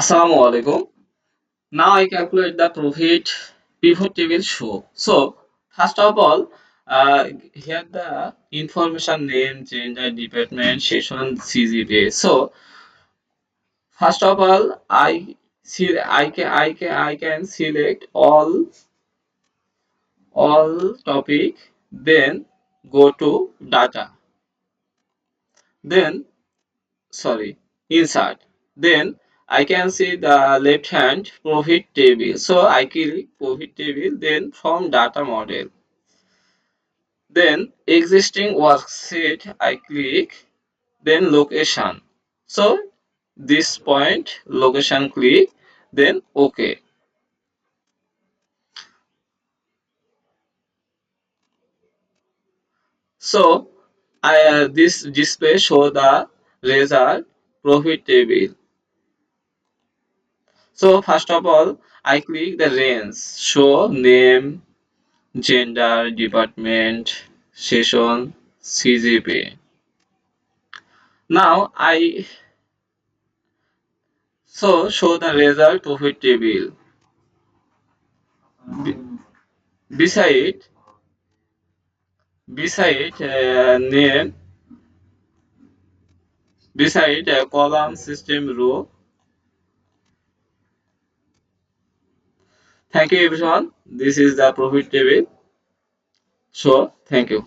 Assalamu alaikum. Now I calculate the profit pivot table show. So first of all, here the information name, gender, department, session, CGPA. So first of all, I can select all topic, then go to data, then sorry insert, then I can see the left hand profit table, so I click profit table, then from data model, then existing worksheet I click, then location, so this point location click, then OK. So this display show the result profit table. So first of all I click the range, show name, gender, department, session, CGP. Now I show the result profit table. Be- beside name, beside column, system, row. Thank you everyone. This is the profit table. So thank you.